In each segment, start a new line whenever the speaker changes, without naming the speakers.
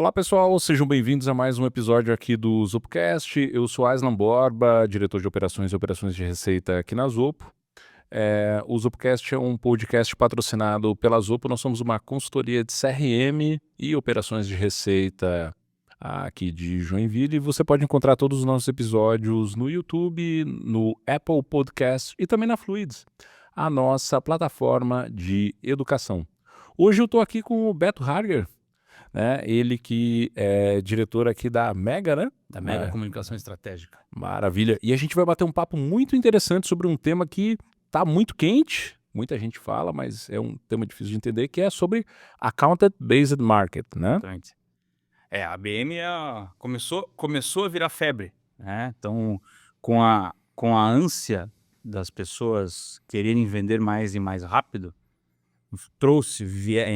Olá pessoal, sejam bem-vindos a mais um episódio aqui do Zopcast. Eu sou Aislan Borba, diretor de operações e operações de receita aqui na Zopo. O Zopcast é um podcast patrocinado pela Zopo. Nós somos uma consultoria de CRM e operações de receita aqui de Joinville. Você pode encontrar todos os nossos episódios no YouTube, no Apple Podcast e também na Fluids, a nossa plataforma de educação. Hoje eu estou aqui com o Beto Harger, né? Ele que é diretor aqui da Mega, né?
Da Mega Comunicação Estratégica.
Maravilha. E a gente vai bater um papo muito interessante sobre um tema que está muito quente, muita gente fala, mas é um tema difícil de entender, que é sobre Account-Based Market, né?
Exatamente. A ABM começou a virar febre, né? Então, com a ânsia das pessoas quererem vender mais e mais rápido,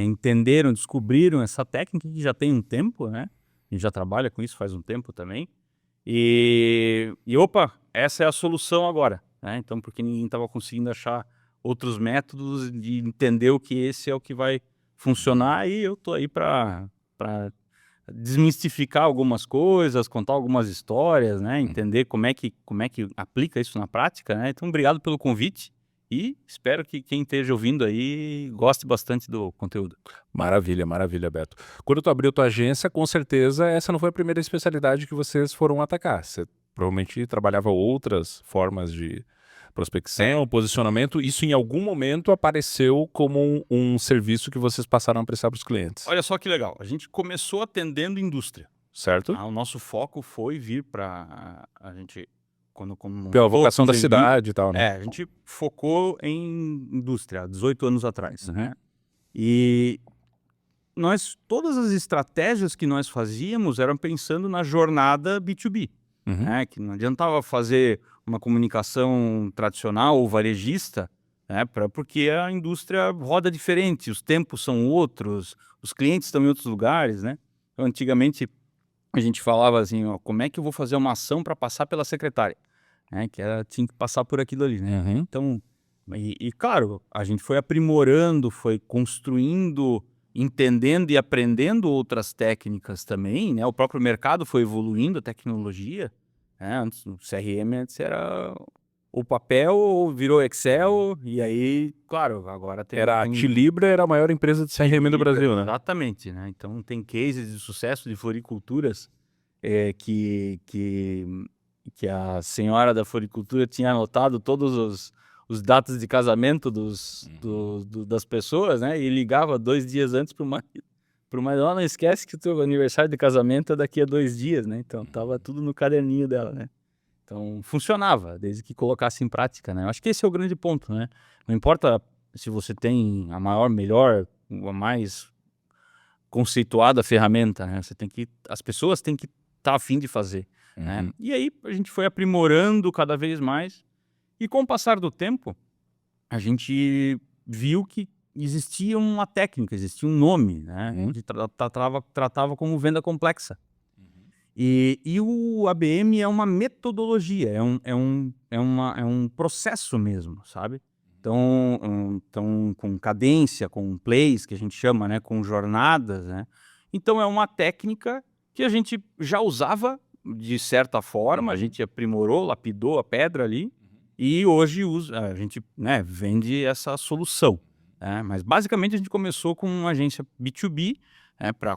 entenderam, descobriram essa técnica que já tem um tempo, né? A gente já trabalha com isso faz um tempo também. E opa, essa é a solução agora, né? Então, porque ninguém estava conseguindo achar outros métodos de entender o que esse é o que vai funcionar, e eu tô aí para desmistificar algumas coisas, contar algumas histórias, né? Entender como é que aplica isso na prática, né? Então, obrigado pelo convite. E espero que quem esteja ouvindo aí goste bastante do conteúdo.
Maravilha, maravilha, Beto. Quando tu abriu tua agência, com certeza essa não foi a primeira especialidade que vocês foram atacar. Você provavelmente trabalhava outras formas de prospecção, posicionamento. Isso em algum momento apareceu como um serviço que vocês passaram a prestar para os clientes.
Olha só que legal. A gente começou atendendo indústria.
Certo?
O nosso foco foi vir para a gente...
Pela vocação da cidade e tal, né?
A gente focou em indústria há 18 anos atrás,
Uhum.
né? E todas as estratégias que nós fazíamos eram pensando na jornada B2B, né? Que não adiantava fazer uma comunicação tradicional ou varejista, né? Porque a indústria roda diferente, os tempos são outros, os clientes estão em outros lugares, né? Então, antigamente, a gente falava assim, ó, como é que eu vou fazer uma ação para passar pela secretária? Que ela tinha que passar por aquilo ali, né?
Uhum.
Então, claro, a gente foi aprimorando, foi construindo, entendendo e aprendendo outras técnicas também, né? O próprio mercado foi evoluindo, a tecnologia, né? Antes, o CRM antes era o papel, virou Excel, e aí, claro, agora tem...
A Tilibra era a maior empresa de CRM do Brasil, né?
Exatamente, né? Então, tem cases de sucesso de floriculturas que a senhora da floricultura tinha anotado todos os datas de casamento das pessoas, né? E ligava 2 dias antes para uma não esquece que o teu aniversário de casamento é daqui a 2 dias, né? Então, tava tudo no caderninho dela, né? Então, funcionava, desde que colocasse em prática, né? Eu acho que esse é o grande ponto, né? Não importa se você tem a maior, melhor, a mais conceituada ferramenta, né? As pessoas têm que estar a fim de fazer. Né? E aí a gente foi aprimorando cada vez mais, e com o passar do tempo a gente viu que existia uma técnica, existia um nome, né? A gente tratava como venda complexa. E o ABM é uma metodologia, é um processo mesmo, sabe? Então, com cadência, com plays, que a gente chama, né? Com jornadas, né? Então é uma técnica que a gente já usava de certa forma, a gente aprimorou, lapidou a pedra ali, e hoje a gente, né, vende essa solução, né? Mas basicamente a gente começou com uma agência B2B,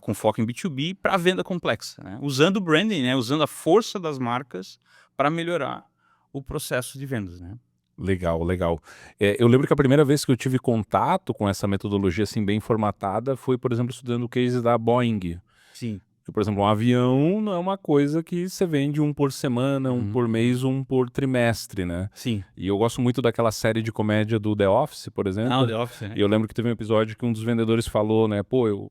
com foco em B2B, para venda complexa, né? Usando o branding, né? Usando a força das marcas para melhorar o processo de vendas, né?
Legal, legal. Eu lembro que a primeira vez que eu tive contato com essa metodologia assim bem formatada foi, por exemplo, estudando o case da Boeing.
Sim.
Por exemplo, um avião não é uma coisa que você vende um por semana, um por mês, um por trimestre, né?
Sim.
E eu gosto muito daquela série de comédia do The Office, por exemplo.
O The Office, né?
E eu lembro que teve um episódio que um dos vendedores falou, né? Pô, eu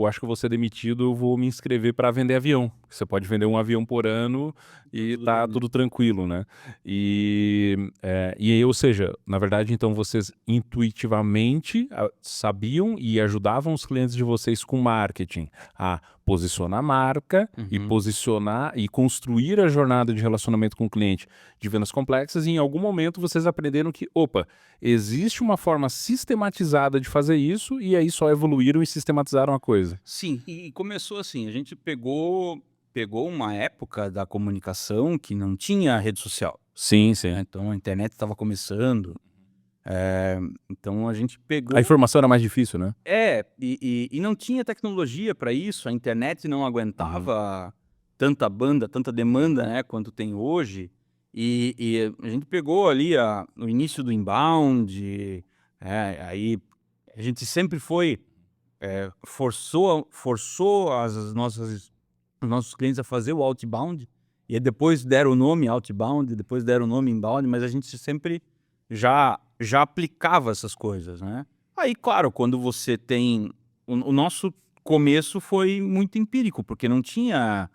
acho que eu vou ser demitido, eu vou me inscrever para vender avião. Você pode vender um avião por ano e tá tudo tranquilo, né? E aí, ou seja, na verdade, então vocês intuitivamente sabiam e ajudavam os clientes de vocês com marketing a posicionar a marca e
Uhum.
posicionar e construir a jornada de relacionamento com o cliente de vendas complexas, e em algum momento vocês aprenderam que, opa, existe uma forma sistematizada de fazer isso, e aí só evoluíram e sistematizaram a coisa.
Sim, e começou assim, a gente pegou uma época da comunicação que não tinha rede social,
Sim,
né,
sim.
então a internet estava começando, eh, então a gente
A
pegou
informação era mais difícil, né?
e não tinha tecnologia para isso, a internet não
Uhum.
aguentava tanta banda, tanta demanda, né, quanto tem hoje, e a gente pegou ali o início do inbound, aí a gente sempre foi forçou os nossos clientes a fazer o outbound, e aí depois deram o nome outbound, depois deram o nome inbound, mas a gente sempre já aplicava essas coisas, né. Aí, claro, quando você tem o nosso começo foi muito empírico, porque não tinha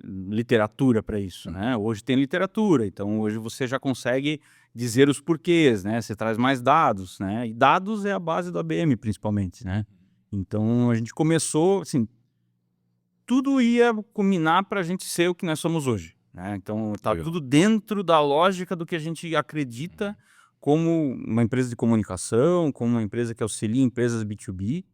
literatura para isso,
Uhum.
né. Hoje tem literatura, então hoje você já consegue dizer os porquês, né, você traz mais dados, né, e dados é a base do ABM principalmente, né. Então a gente começou, assim, tudo ia culminar para a gente ser o que nós somos hoje, né. Então tá
Legal.
tudo dentro da lógica do que a gente acredita como uma empresa de comunicação, como uma empresa que auxilia empresas B2B,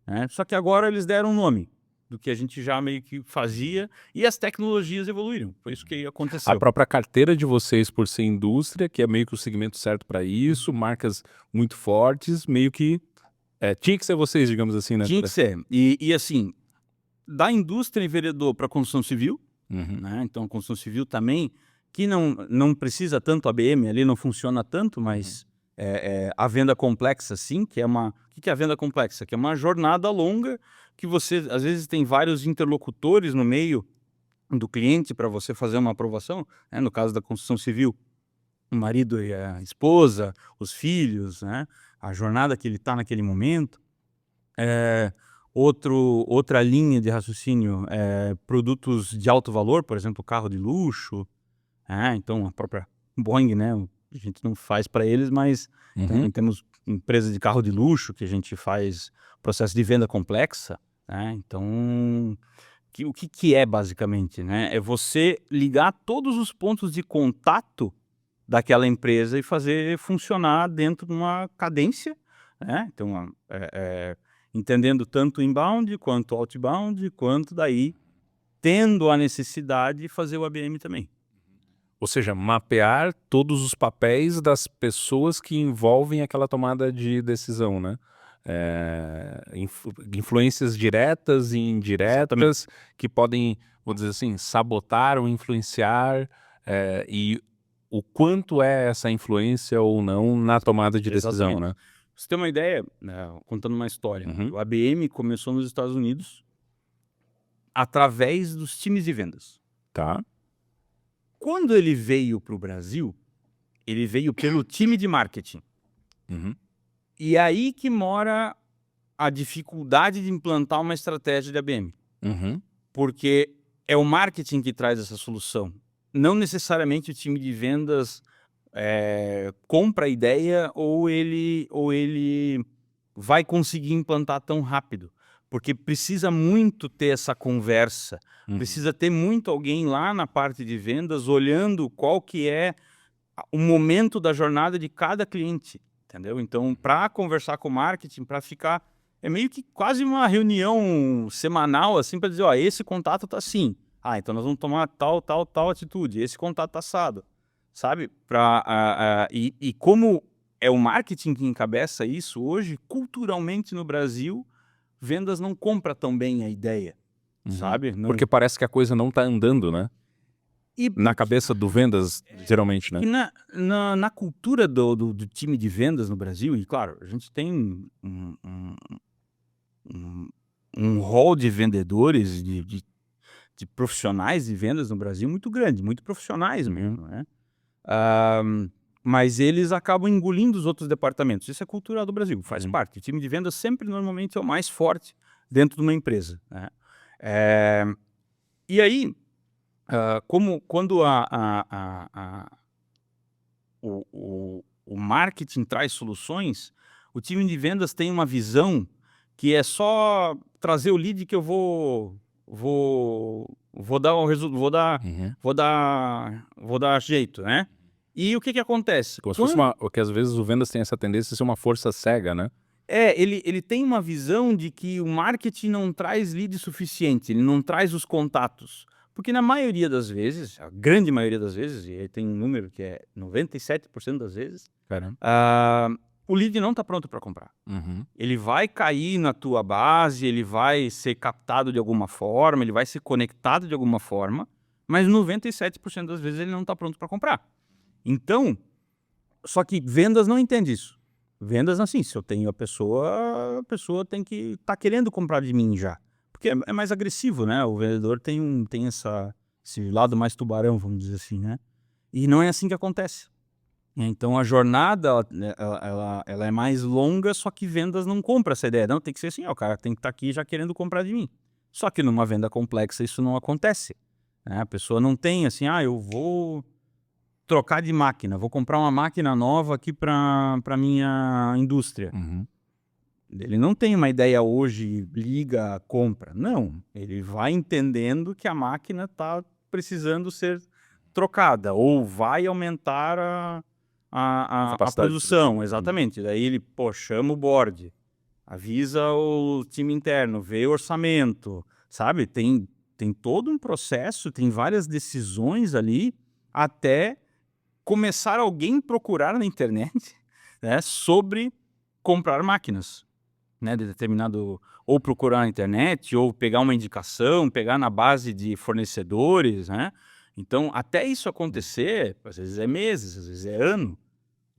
né. Só que agora eles deram um nome do que a gente já meio que fazia e as tecnologias evoluíram. Foi isso que
A
aconteceu.
própria carteira de vocês, por ser indústria, que é meio que o segmento certo para isso, marcas muito fortes, meio que tinha que ser vocês, digamos assim, né?
Tinha que ser. E assim, da indústria enveredou para a construção civil,
Uhum.
né, então a construção civil também, que não precisa tanto ABM ali, não funciona tanto,
Uhum.
mas, a venda complexa sim, que é uma o que é a venda complexa? Que é uma jornada longa, que você às vezes tem vários interlocutores no meio do cliente para você fazer uma aprovação, né, no caso da construção civil, o marido e a esposa, os filhos, né, a jornada que ele está naquele momento. Eh, outra linha de raciocínio, produtos de alto valor, por exemplo, carro de luxo, então a própria Boeing, né, a gente não faz para eles, mas
Uhum.
temos empresa de carro de luxo que a gente faz processo de venda complexa, né, então o que que é basicamente, né, é você ligar todos os pontos de contato daquela empresa e fazer funcionar dentro de uma cadência, né, então, entendendo tanto inbound, quanto outbound, quanto daí, tendo a necessidade de fazer o ABM também.
Ou seja, mapear todos os papéis das pessoas que envolvem aquela tomada de decisão, né? Influências diretas e
Exatamente.
indiretas que podem, vou dizer assim, sabotar ou influenciar, e o quanto é essa influência ou não na tomada de decisão,
Exatamente.
né?
Pra você ter uma ideia, contando uma história,
Uhum.
o ABM começou nos Estados Unidos através dos times de vendas.
Tá.
Quando ele veio para o Brasil, ele veio pelo time de marketing.
Uhum.
E é aí que mora a dificuldade de implantar uma estratégia de ABM,
Uhum.
porque é o marketing que traz essa solução. Não necessariamente o time de vendas, compra a ideia ou ele vai conseguir implantar tão rápido, porque precisa muito ter essa conversa,
Uhum.
precisa ter muito alguém lá na parte de vendas olhando qual que é o momento da jornada de cada cliente, entendeu? Então, para conversar com o marketing, para ficar é meio que quase uma reunião semanal, assim, para dizer: "Ó, esse contato tá assim. Ah, então nós vamos tomar tal, tal, tal atitude. Esse contato tá assado", sabe? E como é o marketing que encabeça isso hoje, culturalmente no Brasil, vendas não compra tão bem a ideia,
Uhum.
sabe? Não
Porque parece que a coisa não tá andando, né?
e
Na
porque
cabeça do vendas, geralmente, né?
que na cultura do time de vendas no Brasil, e claro, a gente tem um um rol de vendedores, de profissionais de vendas no Brasil muito grande, muito profissionais
Uhum.
mesmo, né. Ah, mas eles acabam engolindo os outros departamentos. Isso é cultural do Brasil, faz
Uhum.
parte. O time de vendas sempre normalmente é o mais forte dentro de uma empresa, né. Eh, e aí, como quando o marketing traz soluções, o time de vendas tem uma visão que é só trazer o lead que eu vou vou dar vou dar jeito, né? E o que acontece?
Como se fosse que às vezes o vendas tem essa tendência a ser uma força cega, né?
Ele tem uma visão de que o marketing não traz lead suficiente, ele não traz os contatos. Porque na maioria das vezes, a grande maioria das vezes, e aí tem um número que é 97% das vezes,
Caramba.
o lead não está pronto para comprar.
Uhum.
Ele vai cair na tua base, ele vai ser captado de alguma forma, ele vai ser conectado de alguma forma, mas 97% das vezes ele não está pronto para comprar. Então, só que vendas não entende isso. Vendas, assim, se eu tenho a pessoa tem que estar querendo comprar de mim já. Porque é mais agressivo, né? O vendedor tem esse lado mais tubarão, vamos dizer assim, né? E não é assim que acontece. Então a jornada, ela é mais longa, só que vendas não compra essa ideia. Não, tem que ser assim, ó, o cara tem que estar aqui já querendo comprar de mim. Só que numa venda complexa isso não acontece, né? A pessoa não tem assim, eu vou trocar de máquina, vou comprar uma máquina nova aqui para minha indústria.
Uhum.
Ele não tem uma ideia hoje, liga, compra. Não, ele vai entendendo que a máquina está precisando ser trocada ou vai aumentar a
Capacidade
produção,
produtiva.
exatamente. Daí ele, chama o board, avisa o time interno, vê o orçamento, sabe? Tem todo um processo, tem várias decisões ali até começar alguém procurar na internet, né, sobre comprar máquinas, né, de determinado, ou procurar na internet, ou pegar uma indicação, pegar na base de fornecedores, né? Então, até isso acontecer, às vezes é meses, às vezes é ano.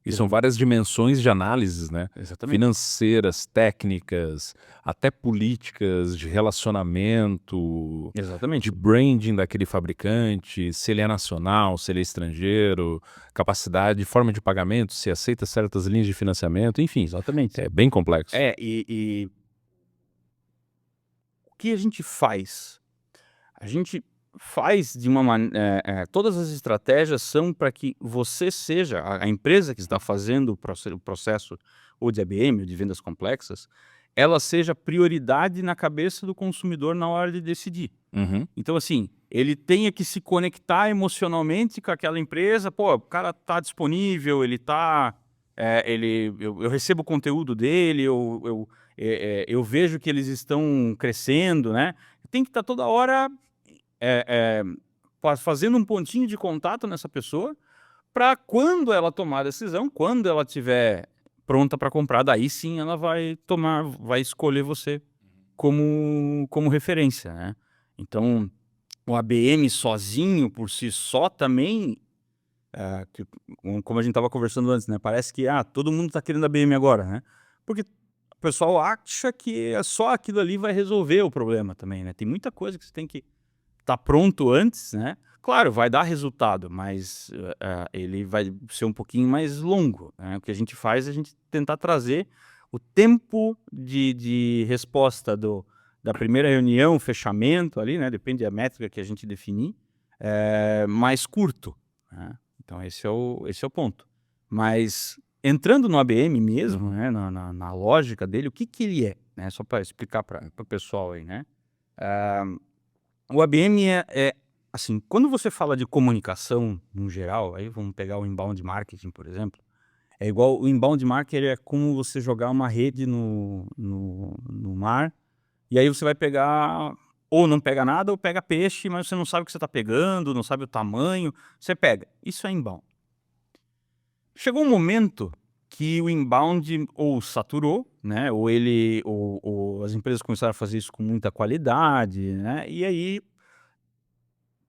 E são várias dimensões de análises, né?
Exatamente.
Financeiras, técnicas, até políticas de relacionamento,
Exatamente.
de branding daquele fabricante, se ele é nacional, se ele é estrangeiro, capacidade, forma de pagamento, se aceita certas linhas de financiamento, enfim,
Exatamente.
é bem complexo.
E o que a gente faz? A gente faz de uma maneira. Todas as estratégias são para que você seja, a empresa que está fazendo o processo ou de ABM, ou de vendas complexas, ela seja prioridade na cabeça do consumidor na hora de decidir.
Uhum.
Então, assim, ele tenha que se conectar emocionalmente com aquela empresa. Pô, o cara está disponível, ele está. Eu recebo o conteúdo dele, eu vejo que eles estão crescendo, né? Tem que estar toda hora fazendo um pontinho de contato nessa pessoa, para quando ela tomar a decisão, quando ela estiver pronta para comprar, daí sim ela vai escolher você como referência, né? Então, o ABM sozinho, por si só, também, como a gente estava conversando antes, né? Parece que todo mundo está querendo ABM agora, né? Porque o pessoal acha que só aquilo ali vai resolver o problema também, né? Tem muita coisa que você tem que tá pronto antes, né? Claro, vai dar resultado, mas ele vai ser um pouquinho mais longo, né? O que a gente faz é a gente tentar trazer o tempo de resposta da primeira reunião, fechamento ali, né? Depende da métrica que a gente definir, mais curto, né? Então esse é o ponto. Mas entrando no ABM mesmo, né? Na lógica dele, o que ele é, né? Só para explicar para o pessoal aí, né? O ABM assim, quando você fala de comunicação no geral, aí vamos pegar o inbound marketing, por exemplo, é igual o inbound marketing é como você jogar uma rede no mar, e aí você vai pegar, ou não pega nada, ou pega peixe, mas você não sabe o que você está pegando, não sabe o tamanho, você pega. Isso é inbound. Chegou um momento que o inbound ou saturou, né, ou as empresas começaram a fazer isso com muita qualidade, né, e aí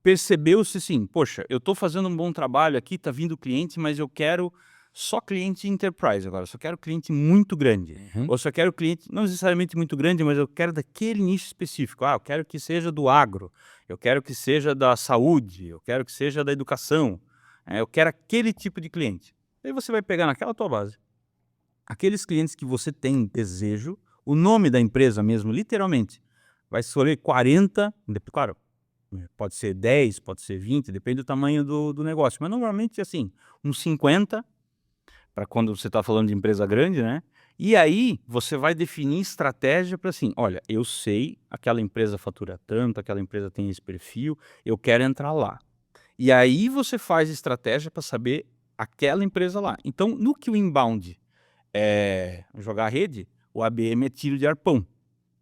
percebeu-se assim: "Poxa, eu estou fazendo um bom trabalho aqui, está vindo cliente, mas eu quero só cliente enterprise agora, só quero cliente muito grande,
Uhum.
ou só quero cliente não necessariamente muito grande, mas eu quero daquele nicho específico. Eu quero que seja do agro, eu quero que seja da saúde, eu quero que seja da educação, eu quero aquele tipo de cliente". Aí você vai pegar naquela tua base, aqueles clientes que você tem desejo, o nome da empresa mesmo, literalmente, vai escolher 40, claro, pode ser 10, pode ser 20, depende do tamanho do negócio, mas normalmente, assim, uns 50, para quando você está falando de empresa grande, né, E aí você vai definir estratégia para assim, olha, eu sei, aquela empresa fatura tanto, aquela empresa tem esse perfil, eu quero entrar lá. E aí você faz estratégia para saber aquela empresa lá. Então, no que o inbound é jogar a rede, o ABM é tiro de arpão.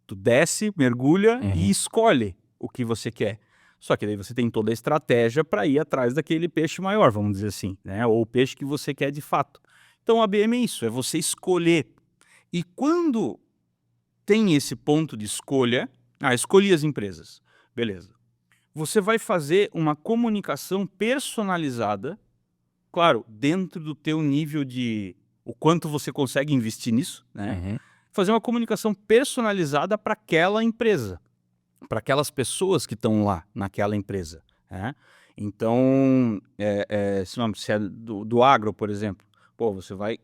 Tu desce, mergulha e escolhe o que você quer. Só que daí você tem toda a estratégia para ir atrás daquele peixe maior, vamos dizer assim, né? Ou o peixe que você quer de fato. Então, o ABM é isso, é você escolher. E quando tem esse ponto de escolha, escolhi as empresas, beleza. Você vai fazer uma comunicação personalizada, claro, dentro do teu nível de o quanto você consegue investir nisso, né? Fazer uma comunicação personalizada para aquela empresa, para aquelas pessoas que estão lá naquela empresa, né? Então, se é do agro, por exemplo, pô, você vai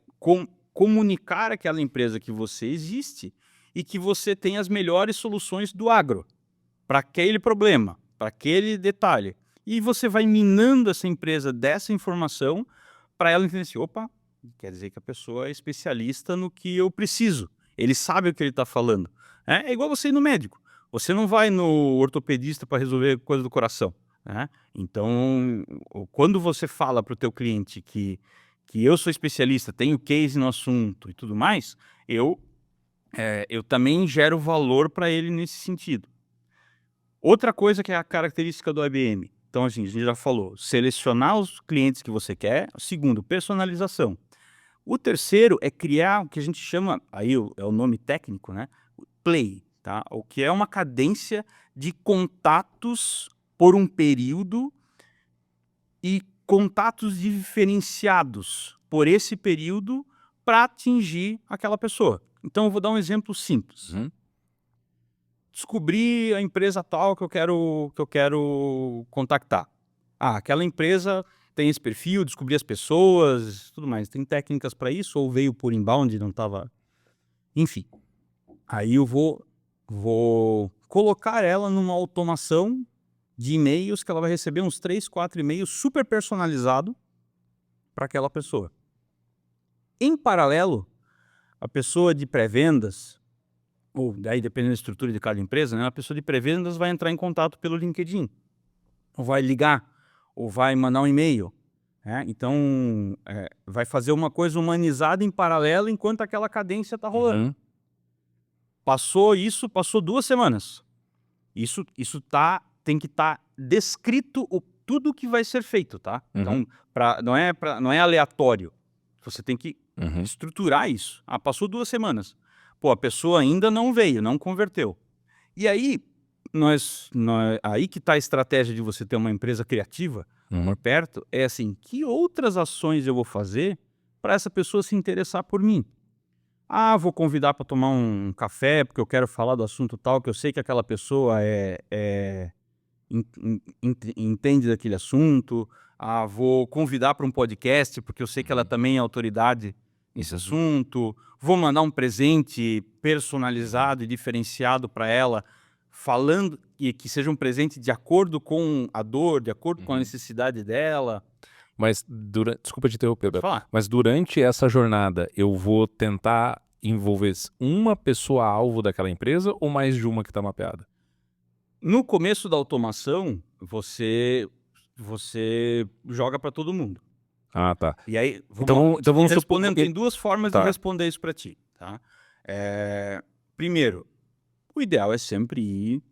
comunicar àquela empresa que você existe e que você tem as melhores soluções do agro para aquele problema, para aquele detalhe. E você vai minando essa empresa dessa informação para ela entender assim, opa, quer dizer que a pessoa é especialista no que eu preciso. Ele sabe o que ele está falando. É igual você ir no médico. Você não vai no ortopedista para resolver coisa do coração, né? Então, quando você fala para o teu cliente que eu sou especialista, tenho case no assunto e tudo mais, eu também gero valor para ele nesse sentido. Outra coisa que é a característica do IBM. Então, assim, a gente já falou, selecionar os clientes que você quer. Segundo, personalização. O terceiro é criar o que a gente chama, aí é o nome técnico, né? Play, tá? O que é uma cadência de contatos por um período e contatos diferenciados por esse período para atingir aquela pessoa. Então, eu vou dar um exemplo simples. Descobri a empresa tal que eu quero contactar. Aquela empresa tem esse perfil, descobri as pessoas, tudo mais. Tem técnicas para isso ou veio por inbound, não estava... Enfim. Aí eu vou colocar ela numa automação de e-mails que ela vai receber uns 3, 4 e-mails super personalizado para aquela pessoa. Em paralelo, a pessoa de pré-vendas, ou daí dependendo da estrutura de cada empresa, né, a pessoa de pré-vendas vai entrar em contato pelo LinkedIn, ou vai ligar, ou vai mandar um e-mail. Né? Então, vai fazer uma coisa humanizada em paralelo enquanto aquela cadência está rolando. Passou 2 semanas. Isso tem que estar descrito tudo que vai ser feito, tá? Então, não é aleatório. Você tem que estruturar isso. Passou 2 semanas. Pô, a pessoa ainda não veio, não converteu. E aí, aí que está a estratégia de você ter uma empresa criativa por perto, é assim, que outras ações eu vou fazer para essa pessoa se interessar por mim? Vou convidar para tomar um café, porque eu quero falar do assunto tal, que eu sei que aquela pessoa entende daquele assunto. Vou convidar para um podcast, porque eu sei que ela também é autoridade nesse assunto. Vou mandar um presente personalizado e diferenciado para ela, falando que seja um presente de acordo com a dor, de acordo com a necessidade dela.
Mas, desculpa te interromper,
Pode falar.
mas durante essa jornada eu vou tentar envolver uma pessoa-alvo daquela empresa ou mais de uma que está mapeada?
No começo da automação, você joga para todo mundo.
Tá.
E aí,
Então vamos
respondendo, tem 2 formas de responder isso para ti, tá? Primeiro, o ideal é sempre ir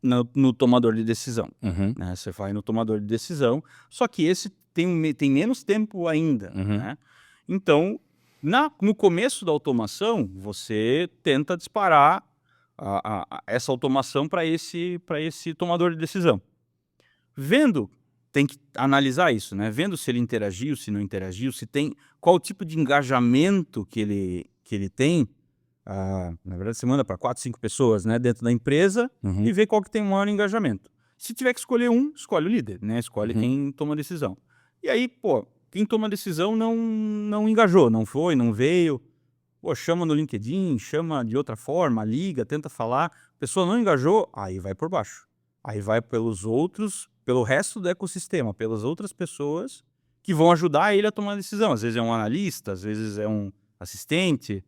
no tomador de decisão. Né? Você vai no tomador de decisão, só que esse tem menos tempo ainda. Né? Então, no começo da automação, você tenta disparar essa automação para esse tomador de decisão. Tem que analisar isso, né? Vendo se ele interagiu, se não interagiu, qual o tipo de engajamento que ele tem. Na verdade, você manda para 4, 5 pessoas, né, dentro da empresa e vê qual que tem o maior engajamento. Se tiver que escolher escolhe o líder, né? Escolhe quem toma a decisão. E aí, pô, quem toma a decisão não engajou, não foi, não veio. Pô, chama no LinkedIn, chama de outra forma, liga, tenta falar. A pessoa não engajou, aí vai por baixo. Aí vai pelo resto do ecossistema, pelas outras pessoas que vão ajudar ele a tomar a decisão. Às vezes é um analista, às vezes é um assistente,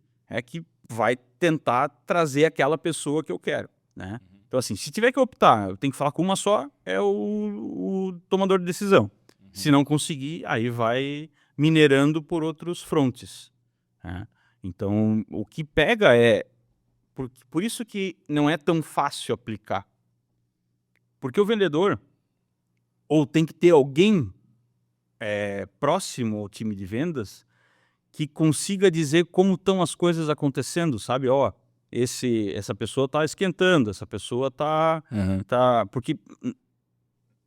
que vai tentar trazer aquela pessoa que eu quero, né? Então, assim, se tiver que optar, eu tenho que falar com uma só, é o tomador de decisão. Se não conseguir, aí vai minerando por outros frontes, né? Então, o que pega é... Por isso que não é tão fácil aplicar. Porque o vendedor, ou tem que ter alguém próximo ao time de vendas, que consiga dizer como estão as coisas acontecendo, sabe? Ó, essa pessoa está esquentando, essa pessoa está... Porque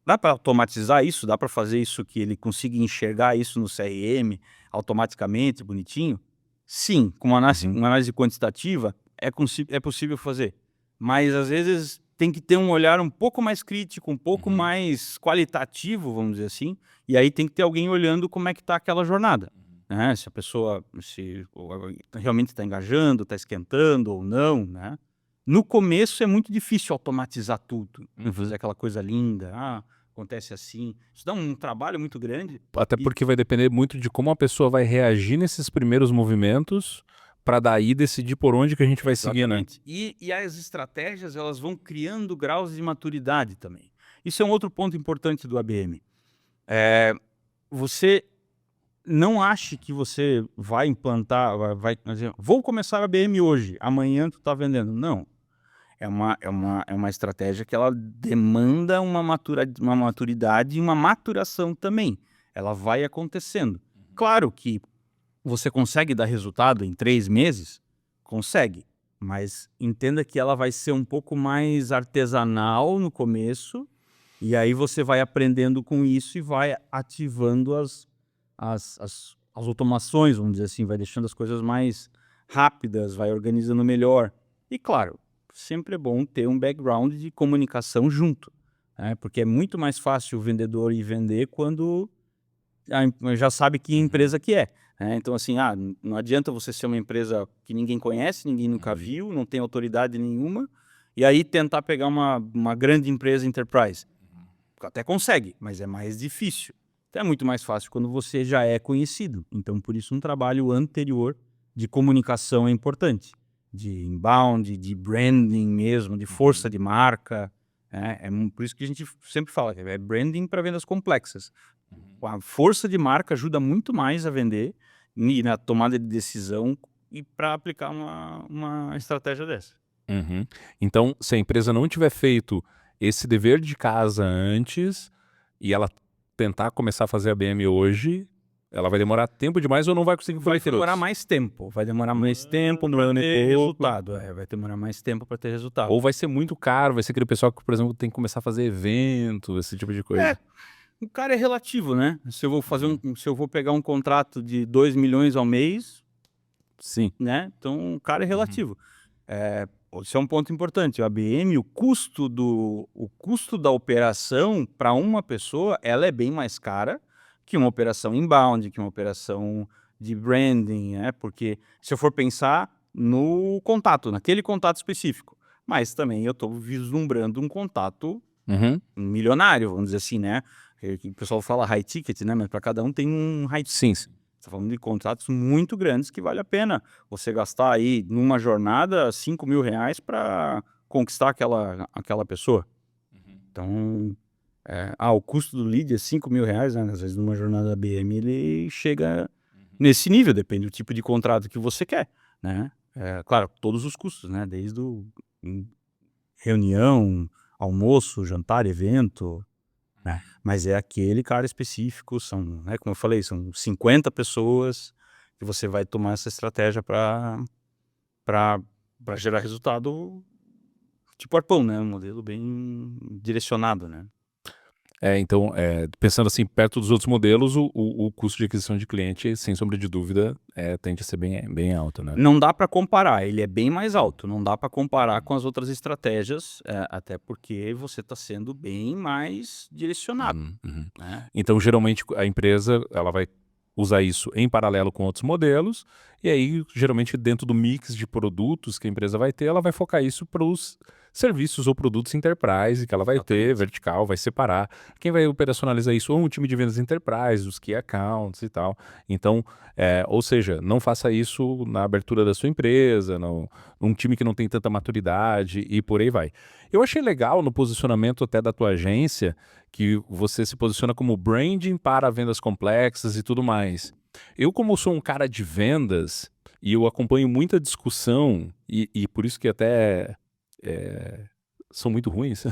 dá para automatizar isso, dá para fazer isso que ele consiga enxergar isso no CRM automaticamente, bonitinho? Sim, com uma análise quantitativa é possível fazer. Mas às vezes tem que ter um olhar um pouco mais crítico, um pouco mais qualitativo, vamos dizer assim, e aí tem que ter alguém olhando como é que está aquela jornada. Né? Se a pessoa realmente está engajando, está esquentando ou não, né? No começo é muito difícil automatizar tudo, fazer aquela coisa linda, acontece assim. Isso dá um trabalho muito grande.
Até porque vai depender muito de como a pessoa vai reagir nesses primeiros movimentos para daí decidir por onde que a gente vai seguir, né?
E as estratégias, elas vão criando graus de maturidade também. Isso é um outro ponto importante do ABM. Você não ache que você vai implantar, vai dizer, vou começar o ABM hoje, amanhã tu está vendendo. Não. É uma estratégia que ela demanda uma maturidade e uma maturação também. Ela vai acontecendo. Claro que você consegue dar resultado em 3 meses? Consegue. Mas entenda que ela vai ser um pouco mais artesanal no começo, e aí você vai aprendendo com isso e vai ativando as automações, vamos dizer assim, vai deixando as coisas mais rápidas, vai organizando melhor. E claro, sempre é bom ter um background de comunicação junto, né? Porque é muito mais fácil o vendedor ir vender quando já sabe que empresa que é. Então, assim, não adianta você ser uma empresa que ninguém conhece, ninguém nunca viu, não tem autoridade nenhuma, e aí tentar pegar uma grande empresa enterprise. Até consegue, mas é mais difícil. Então é muito mais fácil quando você já é conhecido. Então, por isso, um trabalho anterior de comunicação é importante. De inbound, de branding mesmo, de força de marca. Por isso que a gente sempre fala que é branding para vendas complexas. A força de marca ajuda muito mais a vender e na tomada de decisão e para aplicar uma estratégia dessa.
Então, se a empresa não tiver feito esse dever de casa antes e ela tentar começar a fazer a ABM hoje, ela vai demorar tempo demais ou não vai conseguir
Vai demorar mais tempo. Vai demorar mais tempo para ter resultado. Vai demorar mais tempo para ter resultado.
Ou vai ser muito caro, vai ser aquele pessoal que, por exemplo, tem que começar a fazer evento, esse tipo de coisa.
O cara é relativo, né? Se eu vou pegar um contrato de 2 milhões ao mês,
sim,
né? Então o cara é relativo. Isso é um ponto importante. O ABM, o custo da operação para uma pessoa, ela é bem mais cara que uma operação inbound, que uma operação de branding, né? Porque se eu for pensar no contato, naquele contato específico, mas também eu estou vislumbrando um contato milionário, vamos dizer assim, né? O pessoal fala high ticket, né? Mas para cada um tem um high ticket.
sim.
Você está falando de contratos muito grandes que vale a pena você gastar aí numa jornada 5 mil reais para conquistar aquela pessoa. Então, o custo do lead é 5 mil reais, né? Às vezes numa jornada BM ele chega nesse nível, depende do tipo de contrato que você quer, né? Claro, todos os custos, né? Desde reunião, almoço, jantar, evento, né? Mas é aquele cara específico, né, como eu falei, são 50 pessoas que você vai tomar essa estratégia para gerar resultado tipo arpão, né? Um modelo bem direcionado, né?
Então, pensando assim, perto dos outros modelos, o custo de aquisição de cliente, sem sombra de dúvida, tende a ser bem alto, né?
Não dá para comparar, ele é bem mais alto, não dá para comparar com as outras estratégias, até porque você está sendo bem mais direcionado. Né?
Então, geralmente, a empresa ela vai usar isso em paralelo com outros modelos, e aí, geralmente, dentro do mix de produtos que a empresa vai ter, ela vai focar isso para os serviços ou produtos enterprise que ela vai ter, vertical, vai separar. Quem vai operacionalizar isso? Ou um time de vendas enterprise, os key accounts e tal. Então, ou seja, não faça isso na abertura da sua empresa, num time que não tem tanta maturidade e por aí vai. Eu achei legal no posicionamento até da tua agência que você se posiciona como branding para vendas complexas e tudo mais. Eu, como sou um cara de vendas, e eu acompanho muita discussão, e por isso que até são muito ruins,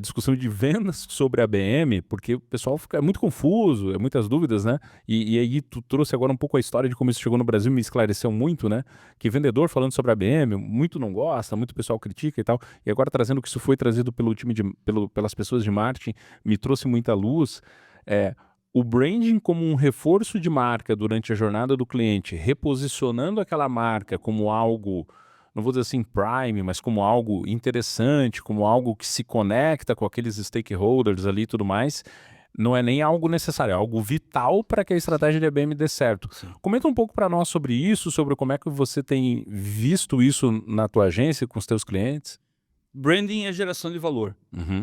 discussão de vendas sobre a ABM, porque o pessoal fica muito confuso, muitas dúvidas, né? E aí tu trouxe agora um pouco a história de como isso chegou no Brasil, me esclareceu muito, né? Que vendedor falando sobre a ABM, muito não gosta, muito pessoal critica e tal, e agora trazendo que isso foi trazido pelo time pelas pessoas de marketing, me trouxe muita luz. O branding como um reforço de marca durante a jornada do cliente, reposicionando aquela marca como algo, não vou dizer assim prime, mas como algo interessante, como algo que se conecta com aqueles stakeholders ali e tudo mais, não é nem algo necessário, é algo vital para que a estratégia de ABM dê certo.
Sim.
Comenta um pouco para nós sobre isso, sobre como é que você tem visto isso na tua agência, com os teus clientes.
Branding é geração de valor,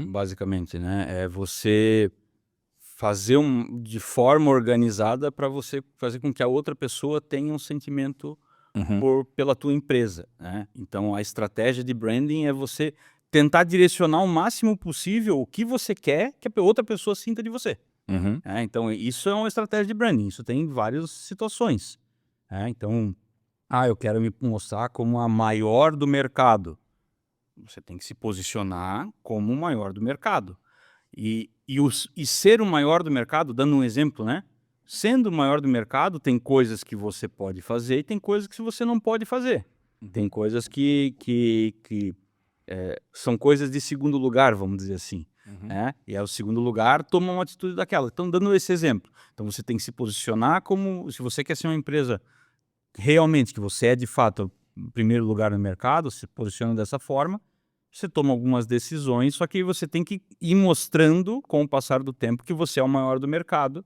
basicamente, né? É você fazer de forma organizada para você fazer com que a outra pessoa tenha um sentimento pela tua empresa, né? Então, a estratégia de branding é você tentar direcionar o máximo possível o que você quer que a outra pessoa sinta de você. Então, isso é uma estratégia de branding. Isso tem várias situações. Então, eu quero me mostrar como a maior do mercado. Você tem que se posicionar como o maior do mercado. E ser o maior do mercado, dando um exemplo, né? Sendo o maior do mercado, tem coisas que você pode fazer e tem coisas que você não pode fazer. Tem coisas que são coisas de segundo lugar, vamos dizer assim. E o segundo lugar toma uma atitude daquela. Então, dando esse exemplo. Então, você tem que se posicionar como... Se você quer ser uma empresa realmente, que você é de fato o primeiro lugar no mercado, se posiciona dessa forma, você toma algumas decisões, só que você tem que ir mostrando, com o passar do tempo, que você é o maior do mercado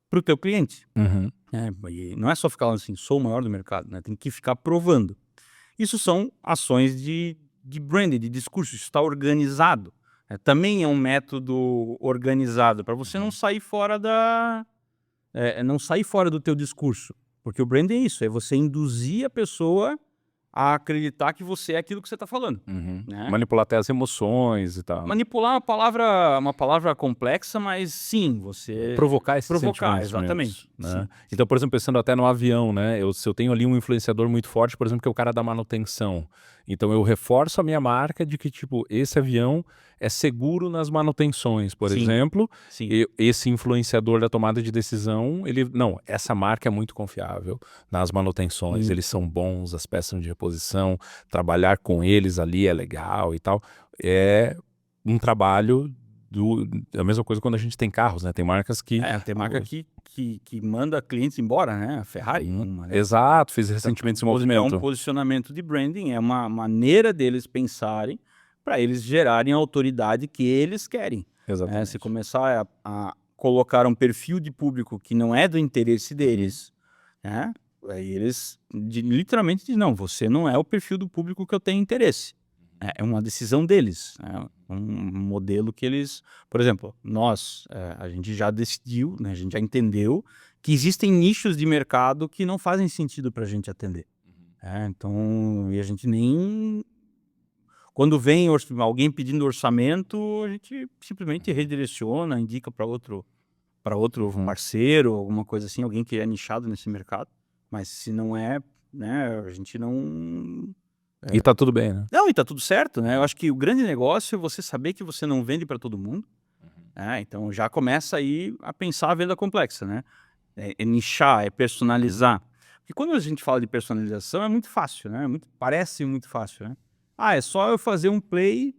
para o teu cliente. E não é só ficar assim, sou o maior do mercado, né? Tem que ficar provando. Isso são ações de branding, de discurso, isso está organizado. Também é um método organizado, para você não sair fora não sair fora do teu discurso. Porque o branding é isso, é você induzir a pessoa a acreditar que você é aquilo que você está falando. Né?
Manipular até as emoções e tal.
Manipular é uma palavra complexa, mas sim, você...
Provocar esses sentimentos.
Exatamente.
Né? Então, por exemplo, pensando até no avião, né? Se eu tenho ali um influenciador muito forte, por exemplo, que é o cara da manutenção. Então, eu reforço a minha marca de que, tipo, esse avião é seguro nas manutenções, por exemplo.
Sim.
Esse influenciador da tomada de decisão, não, essa marca é muito confiável nas manutenções, eles são bons, as peças de reposição, trabalhar com eles ali é legal e tal. É um trabalho a mesma coisa quando a gente tem carros, né? Tem marcas que...
tem marca que manda clientes embora, né? A Ferrari. Né?
Exato, fiz recentemente esse movimento.
É um posicionamento de branding, é uma maneira deles pensarem para eles gerarem a autoridade que eles querem.
Exatamente.
Se começar a colocar um perfil de público que não é do interesse deles, né? Aí eles literalmente dizem, não, você não é o perfil do público que eu tenho interesse. É uma decisão deles, um modelo que eles... Por exemplo, a gente já decidiu, né, a gente já entendeu que existem nichos de mercado que não fazem sentido para a gente atender. Então, e a gente nem... Quando vem alguém pedindo orçamento, a gente simplesmente redireciona, indica para outro parceiro, alguma coisa assim, alguém que é nichado nesse mercado. Mas se não é, né, a gente não...
E tá tudo bem, né?
Não, e tá tudo certo, né? Eu acho que o grande negócio é você saber que você não vende para todo mundo. Então já começa aí a pensar a venda complexa, né? É nichar, é personalizar. Porque quando a gente fala de personalização é muito fácil, né? Parece muito fácil, né? É só eu fazer um play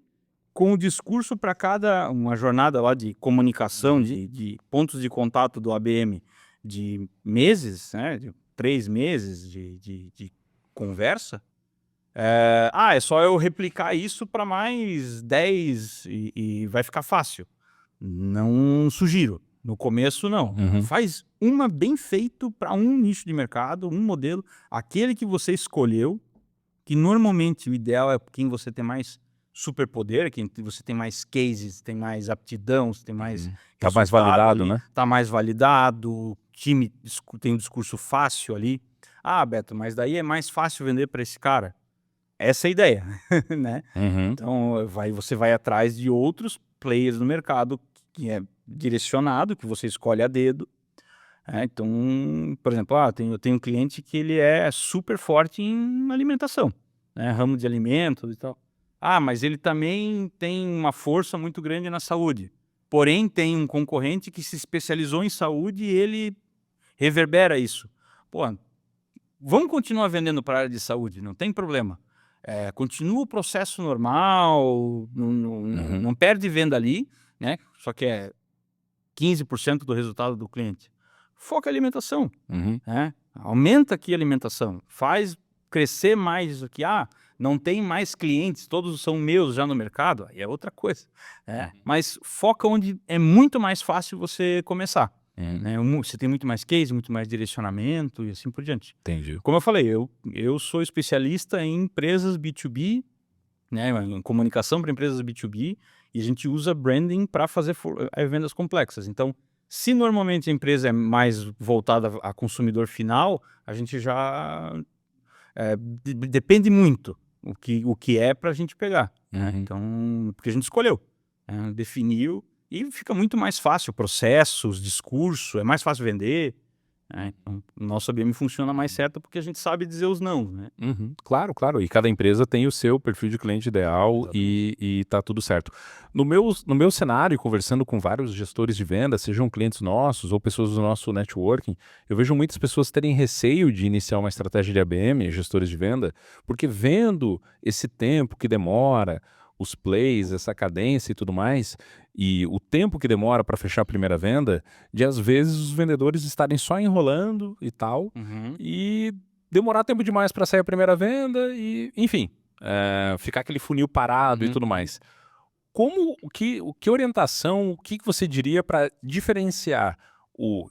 com o discurso para uma jornada lá de comunicação, de pontos de contato do ABM de meses, né? De 3 meses de conversa. É só eu replicar isso para mais 10 e vai ficar fácil. Não sugiro. No começo, não. Faz uma bem feito para um nicho de mercado, um modelo, aquele que você escolheu, que normalmente o ideal é quem você tem mais superpoder, que você tem mais cases, tem mais aptidão, você tem mais
Tá mais validado,
ali,
né?
tá mais validado, o time tem um discurso fácil ali. Ah, Beto, mas daí é mais fácil vender para esse cara. Essa é a ideia, né?
Uhum.
Então, você vai atrás de outros players no mercado que é direcionado, que você escolhe a dedo. Então, por exemplo, eu tenho um cliente que ele é super forte em alimentação, né? Ramo de alimentos e tal. Mas ele também tem uma força muito grande na saúde. Porém, tem um concorrente que se especializou em saúde e ele reverbera isso. Pô, vamos continuar vendendo para a área de saúde, não tem problema. Continua o processo normal, não perde venda ali, né? Só que é 15% do resultado do cliente. Foca em alimentação, né? Aumenta aqui a alimentação, faz crescer mais isso aqui. Não tem mais clientes, todos são meus já no mercado, aí é outra coisa. Mas foca onde é muito mais fácil você começar. Né? Você tem muito mais case, muito mais direcionamento e assim por diante.
Entendi.
Como eu falei, eu sou especialista em empresas B2B, né, em comunicação para empresas B2B, e a gente usa branding para fazer vendas complexas. Então, se normalmente a empresa é mais voltada a consumidor final, a gente já depende muito o que é para a gente pegar. Então, porque a gente escolheu, definiu, e fica muito mais fácil o processo, os discursos, é mais fácil vender. Então, o nosso ABM funciona mais certo porque a gente sabe dizer os não, né?
Claro, claro. E cada empresa tem o seu perfil de cliente ideal e tá tudo certo. No meu cenário, conversando com vários gestores de venda, sejam clientes nossos ou pessoas do nosso networking, eu vejo muitas pessoas terem receio de iniciar uma estratégia de ABM, gestores de venda, porque vendo esse tempo que demora, os plays, essa cadência e tudo mais, e o tempo que demora para fechar a primeira venda, de às vezes os vendedores estarem só enrolando e tal, e demorar tempo demais para sair a primeira venda e, enfim, ficar aquele funil parado e tudo mais. Que orientação, o que você diria para diferenciar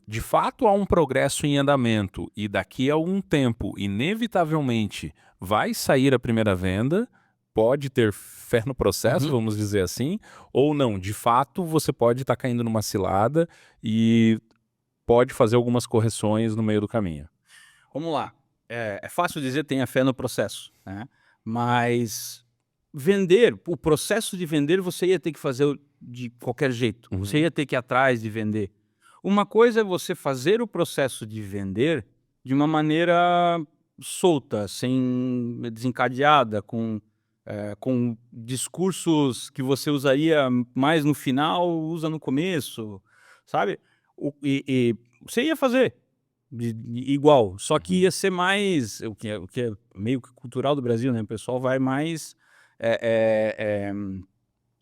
de fato há um progresso em andamento e daqui a algum tempo, inevitavelmente, vai sair a primeira venda, pode ter fé no processo, vamos dizer assim, ou não, de fato você pode estar caindo numa cilada e pode fazer algumas correções no meio do caminho.
Vamos lá. É fácil dizer tenha fé no processo, né? Mas o processo de vender você ia ter que fazer de qualquer jeito. Você ia ter que ir atrás de vender. Uma coisa é você fazer o processo de vender de uma maneira solta, sem desencadeada, com discursos que você usaria mais no final, usa no começo, sabe? E você ia fazer igual, só que ia ser mais, o que é meio que cultural do Brasil, né? O pessoal vai mais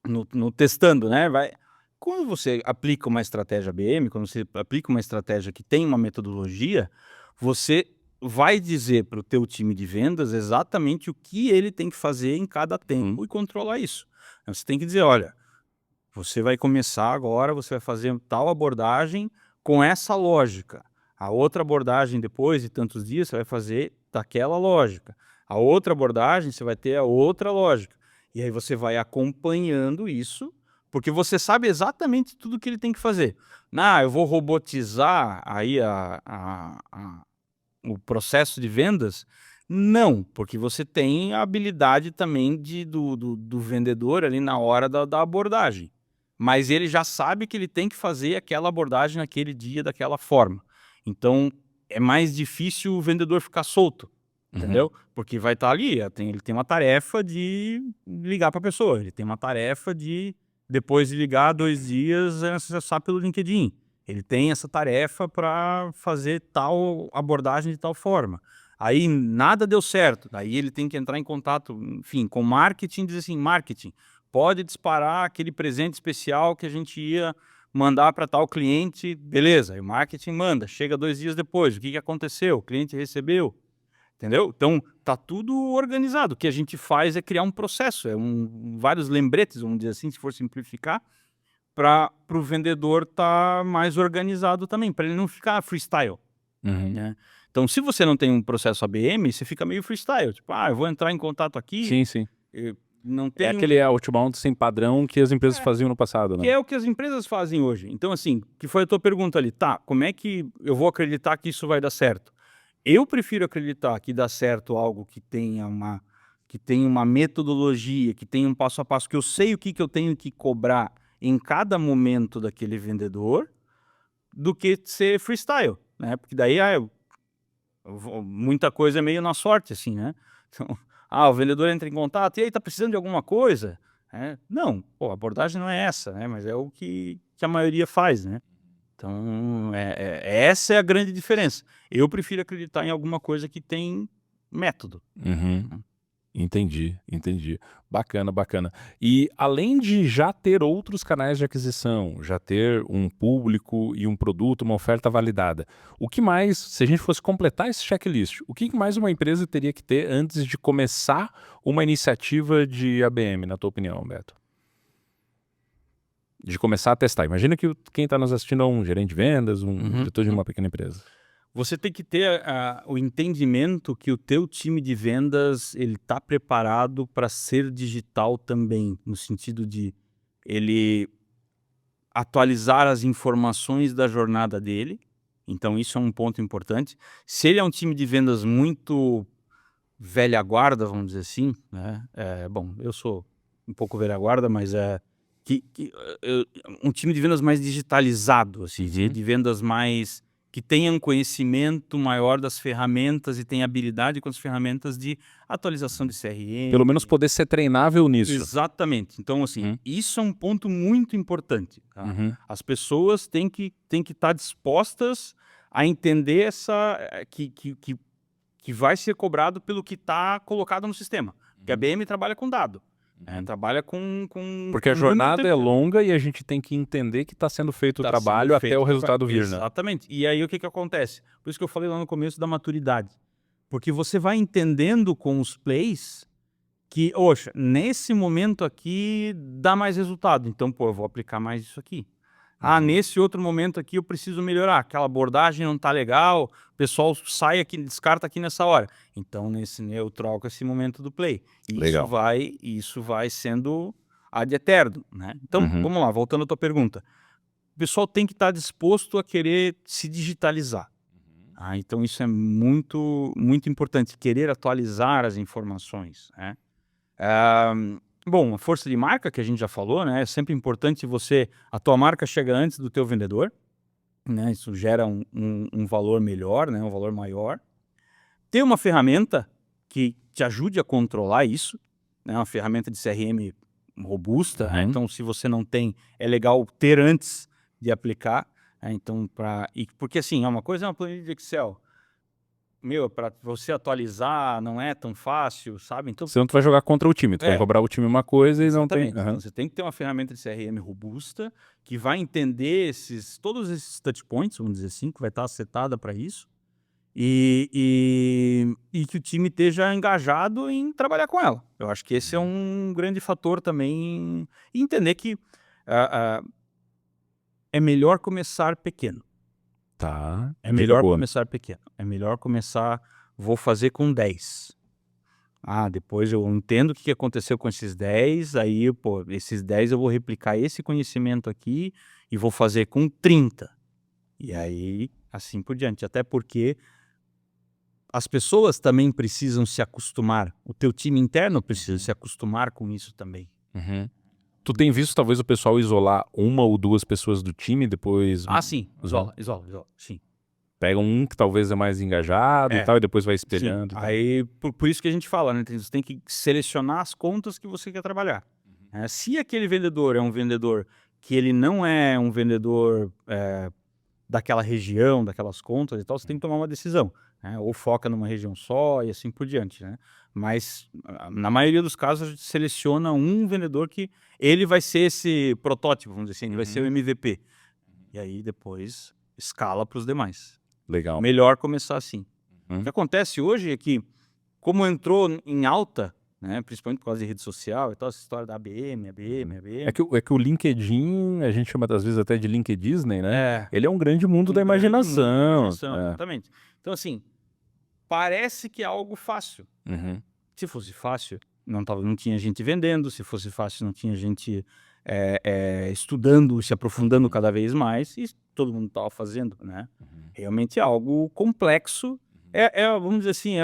no testando, né? Quando você aplica uma estratégia ABM, quando você aplica uma estratégia que tem uma metodologia, você vai dizer para o teu time de vendas exatamente o que ele tem que fazer em cada tempo e controlar isso. Então, você tem que dizer, olha, você vai começar agora, você vai fazer tal abordagem com essa lógica. A outra abordagem depois de tantos dias você vai fazer daquela lógica. A outra abordagem você vai ter a outra lógica. E aí você vai acompanhando isso, porque você sabe exatamente tudo que ele tem que fazer. Eu vou robotizar aí o processo de vendas? Não, porque você tem a habilidade também do vendedor ali na hora da abordagem. Mas ele já sabe que ele tem que fazer aquela abordagem naquele dia, daquela forma. Então, é mais difícil o vendedor ficar solto, entendeu? Porque vai estar ali, ele tem uma tarefa de ligar para a pessoa, ele tem uma tarefa de, depois de ligar 2 dias, acessar pelo LinkedIn. Ele tem essa tarefa para fazer tal abordagem de tal forma. Aí nada deu certo, daí ele tem que entrar em contato, enfim, com marketing, dizer assim, marketing, pode disparar aquele presente especial que a gente ia mandar para tal cliente, beleza, aí o marketing manda, chega 2 dias depois, o que aconteceu? O cliente recebeu, entendeu? Então, tá tudo organizado, o que a gente faz é criar um processo, vários lembretes, vamos dizer assim, se for simplificar, para o vendedor estar mais organizado também, para ele não ficar freestyle, né? Então, se você não tem um processo ABM, você fica meio freestyle, tipo, eu vou entrar em contato aqui,
Sim, sim.
Não tem
É aquele outbound sem padrão que as empresas faziam no passado,
que
né?
é o que as empresas fazem hoje. Então, assim, que foi a tua pergunta ali, tá, como é que eu vou acreditar que isso vai dar certo? Eu prefiro acreditar que dá certo algo que tenha uma metodologia, que tenha um passo a passo, que eu sei o que eu tenho que cobrar em cada momento daquele vendedor, do que ser freestyle, né? Porque daí muita coisa é meio na sorte, assim, né? Então, o vendedor entra em contato, e aí, tá precisando de alguma coisa? Não, pô, a abordagem não é essa, né? Mas é o que a maioria faz, né? Então, essa é a grande diferença. Eu prefiro acreditar em alguma coisa que tem método.
Uhum. Entendi, entendi. Bacana, bacana. E além de já ter outros canais de aquisição, já ter um público e um produto, uma oferta validada, o que mais, se a gente fosse completar esse checklist, o que mais uma empresa teria que ter antes de começar uma iniciativa de ABM, na tua opinião, Beto? De começar a testar. Imagina que quem está nos assistindo é um gerente de vendas, um diretor de uma pequena empresa.
Você tem que ter o entendimento que o teu time de vendas ele está preparado para ser digital também, no sentido de ele atualizar as informações da jornada dele. Então isso é um ponto importante. Se ele é um time de vendas muito velha guarda, vamos dizer assim, né? Bom, eu sou um pouco velha guarda, mas um time de vendas mais digitalizado, assim, de vendas mais que tenham conhecimento maior das ferramentas e tenha habilidade com as ferramentas de atualização de CRM.
Pelo menos poder ser treinável nisso.
Exatamente. Então, assim, isso é um ponto muito importante. Tá? As pessoas têm que estar dispostas a entender que vai ser cobrado pelo que está colocado no sistema. Porque a BM trabalha com dado. Trabalha com
Porque a jornada é longa e a gente tem que entender que está sendo feito o trabalho até o resultado vir, né?
Exatamente. E aí o que acontece? Por isso que eu falei lá no começo da maturidade. Porque você vai entendendo com os plays que, oxa, nesse momento aqui dá mais resultado. Então, pô, eu vou aplicar mais isso aqui. Nesse outro momento aqui eu preciso melhorar. Aquela abordagem não tá legal, o pessoal sai aqui, descarta aqui nessa hora. Então, eu troco esse momento do play.
Legal.
Isso vai sendo ad eterno, né? Então, vamos lá, voltando à tua pergunta. O pessoal tem que estar disposto a querer se digitalizar. Então, isso é muito, muito importante, querer atualizar as informações, né? Bom, a força de marca, que a gente já falou, né? É sempre importante a tua marca chega antes do teu vendedor, né? Isso gera um valor melhor, né? Um valor maior. Ter uma ferramenta que te ajude a controlar isso, né? Uma ferramenta de CRM robusta, né? Então, se você não tem, é legal ter antes de aplicar, né? Então, porque assim, uma coisa é uma planilha de Excel. Para você atualizar não é tão fácil, sabe? Então,
senão tu vai jogar contra o time, tu vai cobrar o time uma coisa e não tem...
Então, você tem que ter uma ferramenta de CRM robusta que vai entender todos esses touch points, vamos dizer assim, que vai estar setada para isso e que o time esteja engajado em trabalhar com ela. Eu acho que esse é um grande fator também, e entender que é melhor começar pequeno.
Tá.
É melhor começar pequeno. É melhor começar, vou fazer com 10. Depois eu entendo o que aconteceu com esses 10, aí, pô, esses 10 eu vou replicar esse conhecimento aqui e vou fazer com 30. E aí, assim por diante. Até porque as pessoas também precisam se acostumar. O teu time interno precisa se acostumar com isso também.
Tu tem visto talvez o pessoal isolar uma ou duas pessoas do time depois...
Sim. Isola, sim.
Pega um que talvez é mais engajado e tal, e depois vai espelhando.
Aí, por isso que a gente fala, né? Você tem que selecionar as contas que você quer trabalhar. Se aquele vendedor é um vendedor que ele não é um vendedor daquela região, daquelas contas e tal, você tem que tomar uma decisão. Ou foca numa região só e assim por diante, né? Mas, na maioria dos casos, a gente seleciona um vendedor que ele vai ser esse protótipo, vamos dizer assim, ele vai ser o MVP. E aí, depois, escala para os demais.
Legal.
Melhor começar assim. O que acontece hoje é que, como entrou em alta, né, principalmente por causa de rede social e tal, essa história da ABM.
É que o LinkedIn, a gente chama às vezes até de LinkedIn, né? Ele é um grande mundo da imaginação.
Exatamente. Então, assim, parece que é algo fácil. Se fosse fácil, não tinha gente vendendo, se fosse fácil não tinha gente estudando, se aprofundando cada vez mais, e todo mundo estava fazendo, né? Realmente é algo complexo. Vamos dizer assim,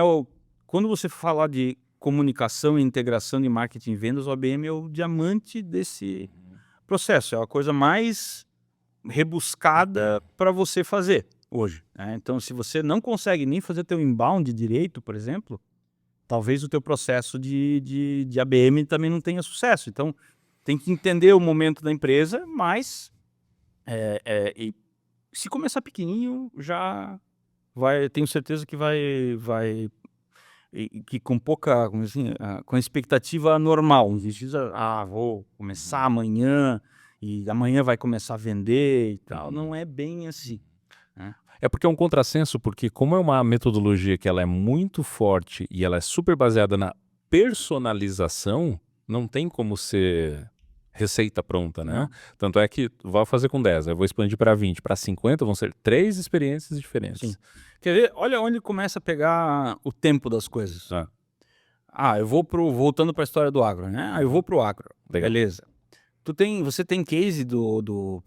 quando você falar de comunicação e integração de marketing e vendas, o ABM é o diamante desse processo, é a coisa mais rebuscada para você fazer hoje, né? Então, se você não consegue nem fazer teu inbound direito, por exemplo, talvez o teu processo de ABM também não tenha sucesso. Então, tem que entender o momento da empresa, mas e se começar pequenininho, já tenho certeza que que com pouca, como assim, com a expectativa normal, não precisa, vou começar amanhã e amanhã vai começar a vender e tal, não é bem assim, né?
É porque é um contrassenso, porque como é uma metodologia que ela é muito forte e ela é super baseada na personalização, não tem como ser receita pronta, né?
Não.
Tanto é que vou fazer com 10, eu vou expandir para 20, para 50, vão ser 3 experiências diferentes.
Sim. Quer ver? Olha onde começa a pegar o tempo das coisas. Eu vou voltando para a história do agro, né? Eu vou pro agro.
Legal.
Beleza. Você tem case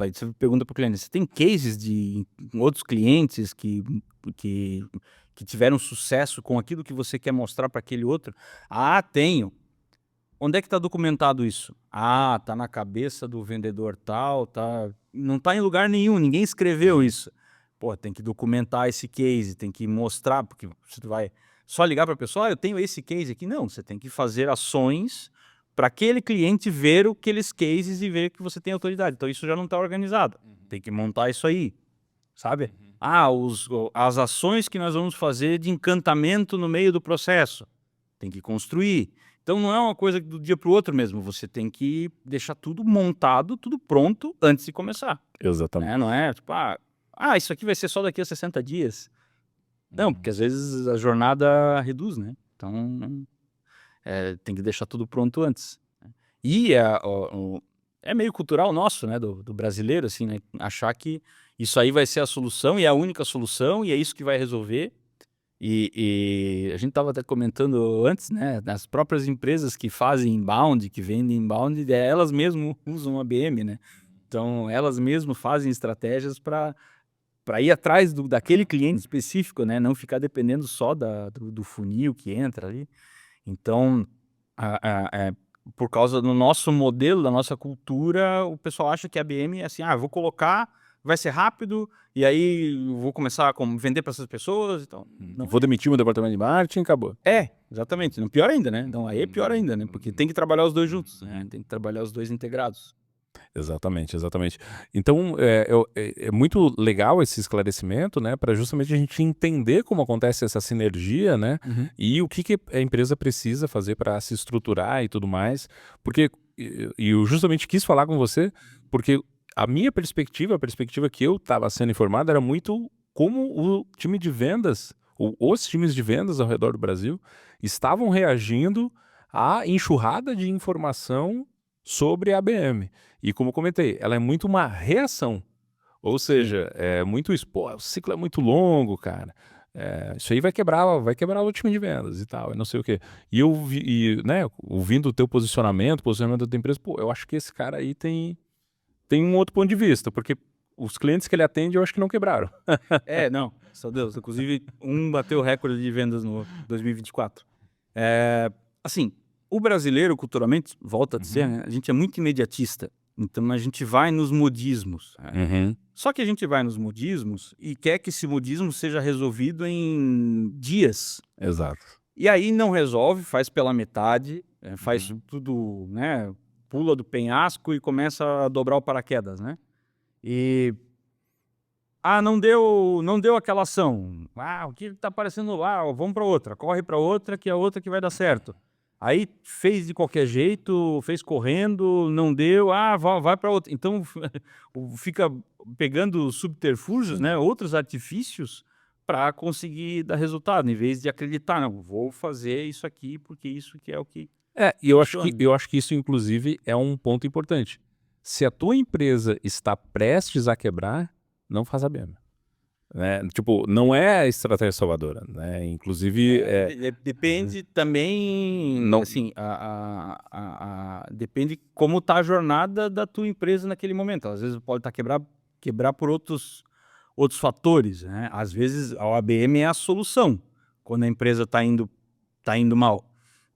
você pergunta pro cliente, você tem cases de outros clientes que tiveram sucesso com aquilo que você quer mostrar para aquele outro? Tenho. Onde é que está documentado isso? Tá na cabeça do vendedor tal, tá. Não tá em lugar nenhum, ninguém escreveu isso. Pô, tem que documentar esse case, tem que mostrar, porque você vai só ligar para a pessoa, eu tenho esse case aqui. Não, você tem que fazer ações para aquele cliente ver aqueles cases e ver que você tem autoridade. Então isso já não está organizado. Tem que montar isso aí, sabe? As ações que nós vamos fazer de encantamento no meio do processo. Tem que construir. Então não é uma coisa do dia para o outro mesmo. Você tem que deixar tudo montado, tudo pronto antes de começar.
Exatamente.
Né? Não é tipo, isso aqui vai ser só daqui a 60 dias. Não, porque às vezes a jornada reduz, né? Então tem que deixar tudo pronto antes. E é meio cultural nosso, né? Do brasileiro, assim, né? Achar que isso aí vai ser a solução e é a única solução e é isso que vai resolver. E a gente estava até comentando antes, né? Das próprias empresas que fazem inbound, que vendem inbound, elas mesmas usam ABM, né? Então, elas mesmas fazem estratégias para ir atrás daquele cliente específico, né? Não ficar dependendo só do funil que entra ali. Então, por causa do nosso modelo, da nossa cultura, o pessoal acha que a ABM é assim, eu vou colocar, vai ser rápido, e aí eu vou começar a vender para essas pessoas. Então, não
Vou demitir meu departamento de marketing, acabou.
Exatamente. Não, pior ainda, né? Então, aí é pior ainda, né? Porque tem que trabalhar os dois juntos, né? Tem que trabalhar os dois integrados.
Exatamente, exatamente. Então, é muito legal esse esclarecimento, né, para justamente a gente entender como acontece essa sinergia, né, e o que a empresa precisa fazer para se estruturar e tudo mais, porque eu justamente quis falar com você, porque a minha perspectiva, a perspectiva que eu estava sendo informado era muito como o time de vendas, os times de vendas ao redor do Brasil estavam reagindo à enxurrada de informação sobre a ABM. E como eu comentei, ela é muito uma reação. Ou seja, é muito isso. Pô, o ciclo é muito longo, cara. Isso aí vai quebrar o time de vendas e tal, e não sei o quê. E eu né, ouvindo o teu posicionamento da tua empresa, pô, eu acho que esse cara aí tem um outro ponto de vista, porque os clientes que ele atende eu acho que não quebraram.
Não, só Deus. Inclusive, bateu o recorde de vendas no 2024. Assim, o brasileiro, culturalmente, volta a dizer, né, a gente é muito imediatista. Então, a gente vai nos modismos. Só que a gente vai nos modismos e quer que esse modismo seja resolvido em dias.
Exato.
E aí não resolve, faz pela metade, faz tudo, né? Pula do penhasco e começa a dobrar o paraquedas, né? E não deu aquela ação. O que está aparecendo lá? Vamos para outra, corre para outra, que é a outra que vai dar certo. Aí fez de qualquer jeito, fez correndo, não deu, vai para outra. Então fica pegando subterfúgios, né, outros artifícios para conseguir dar resultado, em vez de acreditar, não, vou fazer isso aqui porque isso que é o que
E eu acho que isso, inclusive, é um ponto importante. Se a tua empresa está prestes a quebrar, não faz ABM. né? Tipo, não é a estratégia salvadora, né? Inclusive,
Depende também,
Não-
assim, depende como tá a jornada da tua empresa naquele momento. Às vezes pode estar quebrar por outros fatores, né? Às vezes a OABM é a solução quando a empresa tá indo mal,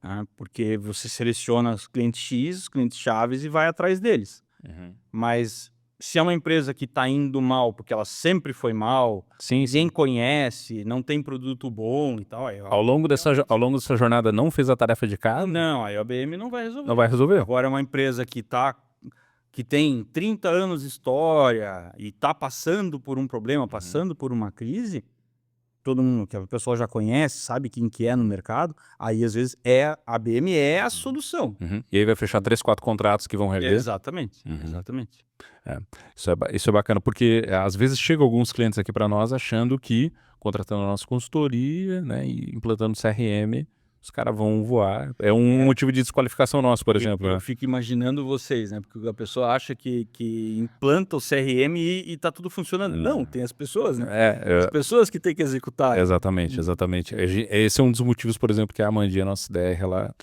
né? Porque você seleciona os clientes X, os clientes chaves e vai atrás deles.
Uhum.
Mas se é uma empresa que está indo mal porque ela sempre foi mal,
Sim,
ninguém conhece, não tem produto bom e tal, aí
ao longo dessa jornada não fez a tarefa de casa,
não, aí a OBM não vai resolver.
não vai resolver.
Agora é uma empresa que tem 30 anos de história e está passando por um problema, passando por uma crise, todo mundo, que a pessoa já conhece, sabe quem que é no mercado, aí às vezes a ABM é a solução.
Uhum. E aí vai fechar 3, 4 contratos que vão rever.
Exatamente,
Uhum.
exatamente.
Isso é bacana, porque às vezes chegam alguns clientes aqui para nós achando que, contratando a nossa consultoria, né, e implantando CRM, os caras vão voar. É um motivo de desqualificação nosso, por exemplo.
Eu
Né?
fico imaginando vocês, né? Porque a pessoa acha que implanta o CRM e tá tudo funcionando. Não, tem as pessoas, né? As pessoas que têm que executar.
Exatamente, exatamente. Esse é um dos motivos, por exemplo, que a Amandinha, nossa DR, ela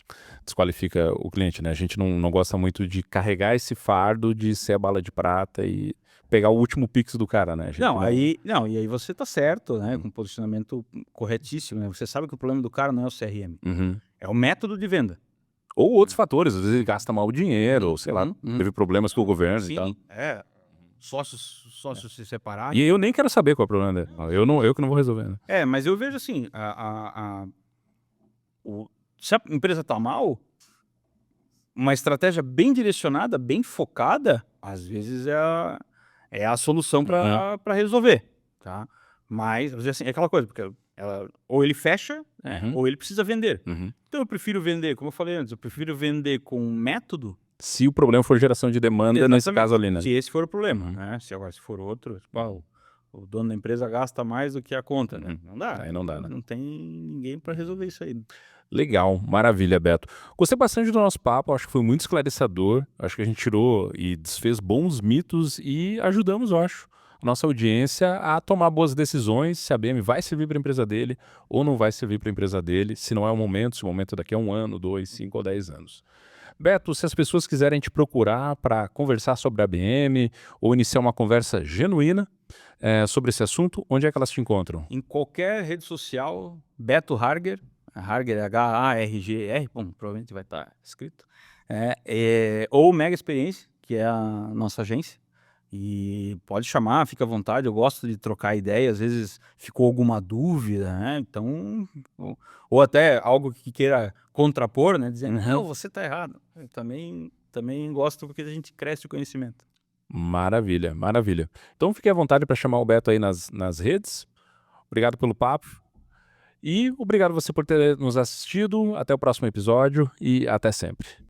desqualifica o cliente, né? A gente não gosta muito de carregar esse fardo de ser a bala de prata e pegar o último pix do cara, né? A gente
E aí você tá certo, né? Com posicionamento corretíssimo, né? Você sabe que o problema do cara não é o CRM,
Uhum.
é o método de venda.
Ou outros fatores, às vezes ele gasta mal o dinheiro, ou sei lá, teve problemas com o governo e tal.
Sim, sócios se separarem.
E eu nem quero saber qual é o problema dele. Eu que não vou resolver. Né?
Mas eu vejo assim, se a empresa tá mal, uma estratégia bem direcionada, bem focada, às vezes é a solução para resolver, tá? Mas, às vezes, assim, é aquela coisa, porque ou ele fecha, né, ou ele precisa vender. Então eu prefiro vender, como eu falei antes, eu prefiro vender com método.
Se o problema for geração de demanda, nesse caso ali, né?
Se esse for o problema, né? Se for outro, tipo, o dono da empresa gasta mais do que a conta, né? Não dá.
Aí não dá, né?
Não tem ninguém para resolver isso aí.
Legal, maravilha, Beto. Gostei bastante do nosso papo, acho que foi muito esclarecedor. Acho que a gente tirou e desfez bons mitos e ajudamos, eu acho, a nossa audiência a tomar boas decisões, se a BM vai servir para a empresa dele ou não vai servir para a empresa dele, se não é o momento, se o momento é daqui a 1 ano, 2, 5 ou 10 anos. Beto, se as pessoas quiserem te procurar para conversar sobre a BM ou iniciar uma conversa genuína sobre esse assunto, onde é que elas te encontram?
Em qualquer rede social, Beto Harger, Harger, H-A-R-G-R, bom, provavelmente vai estar escrito, ou Mega Experiência, que é a nossa agência, e pode chamar, fica à vontade, eu gosto de trocar ideia, às vezes ficou alguma dúvida, né, então, ou até algo que queira contrapor, né, dizendo, não, você está errado, eu também gosto porque a gente cresce o conhecimento.
Maravilha, maravilha. Então fique à vontade para chamar o Beto aí nas redes. Obrigado pelo papo. E obrigado você por ter nos assistido. Até o próximo episódio e até sempre.